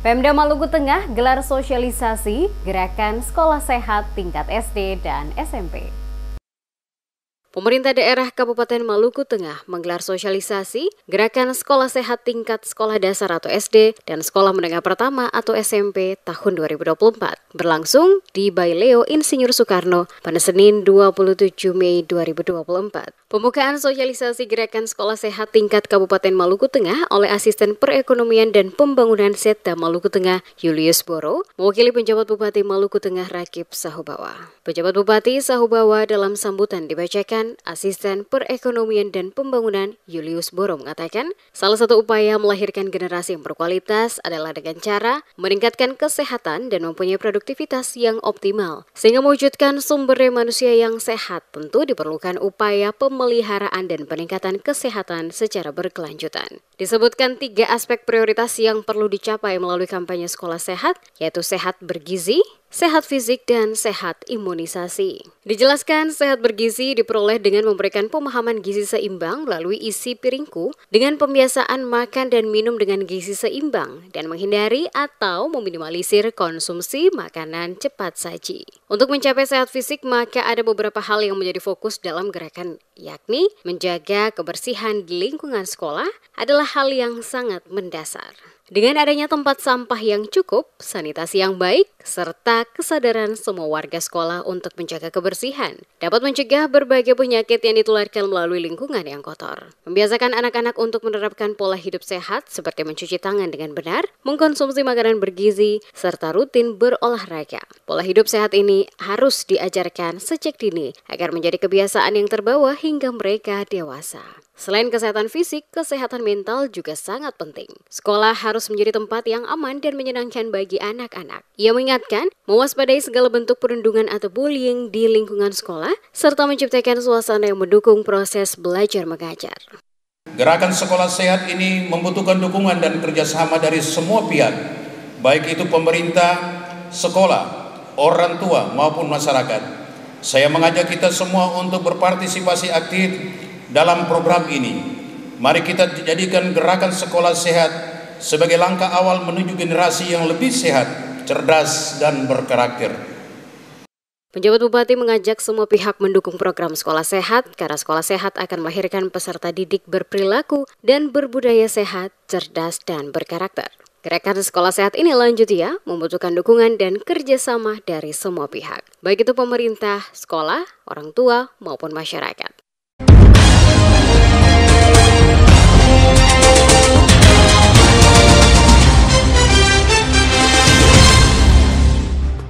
Pemda Maluku Tengah gelar sosialisasi gerakan sekolah sehat tingkat SD dan SMP. Pemerintah daerah Kabupaten Maluku Tengah menggelar sosialisasi gerakan sekolah sehat tingkat sekolah dasar atau SD dan sekolah menengah pertama atau SMP tahun 2024 berlangsung di Baileo Insinyur Soekarno pada Senin 27 Mei 2024. Pembukaan sosialisasi gerakan sekolah sehat tingkat Kabupaten Maluku Tengah oleh Asisten Perekonomian dan Pembangunan Setda Maluku Tengah Julius Boro mewakili penjabat Bupati Maluku Tengah Rakib Sahubawa. Penjabat Bupati Sahubawa dalam sambutan dibacakan Asisten Perekonomian dan Pembangunan Julius Boro mengatakan, salah satu upaya melahirkan generasi yang berkualitas adalah dengan cara meningkatkan kesehatan dan mempunyai produktivitas yang optimal. Sehingga mewujudkan sumber daya manusia yang sehat, tentu diperlukan upaya pemeliharaan dan peningkatan kesehatan secara berkelanjutan. Disebutkan 3 aspek prioritas yang perlu dicapai melalui kampanye sekolah sehat, yaitu sehat bergizi, sehat fisik, dan sehat imunisasi. Dijelaskan sehat bergizi diperoleh dengan memberikan pemahaman gizi seimbang melalui isi piringku dengan pembiasaan makan dan minum dengan gizi seimbang dan menghindari atau meminimalisir konsumsi makanan cepat saji. Untuk mencapai sehat fisik, maka ada beberapa hal yang menjadi fokus dalam gerakan, yakni menjaga kebersihan di lingkungan sekolah adalah hal yang sangat mendasar. Dengan adanya tempat sampah yang cukup, sanitasi yang baik, serta kesadaran semua warga sekolah untuk menjaga kebersihan, dapat mencegah berbagai penyakit yang ditularkan melalui lingkungan yang kotor. Membiasakan anak-anak untuk menerapkan pola hidup sehat seperti mencuci tangan dengan benar, mengkonsumsi makanan bergizi, serta rutin berolahraga. Pola hidup sehat ini harus diajarkan sejak dini agar menjadi kebiasaan yang terbawa hingga mereka dewasa. Selain kesehatan fisik, kesehatan mental juga sangat penting. Sekolah harus menjadi tempat yang aman dan menyenangkan bagi anak-anak. Ia mengingatkan, mewaspadai segala bentuk perundungan atau bullying di lingkungan sekolah, serta menciptakan suasana yang mendukung proses belajar mengajar. Gerakan sekolah sehat ini membutuhkan dukungan dan kerjasama dari semua pihak, baik itu pemerintah, sekolah, orang tua, maupun masyarakat. Saya mengajak kita semua untuk berpartisipasi aktif dalam program ini. Mari kita jadikan gerakan sekolah sehat sebagai langkah awal menuju generasi yang lebih sehat, cerdas, dan berkarakter. Penjabat Bupati mengajak semua pihak mendukung program sekolah sehat karena sekolah sehat akan melahirkan peserta didik berperilaku dan berbudaya sehat, cerdas, dan berkarakter. Gerakan sekolah sehat ini lanjut membutuhkan dukungan dan kerjasama dari semua pihak, baik itu pemerintah, sekolah, orang tua, maupun masyarakat.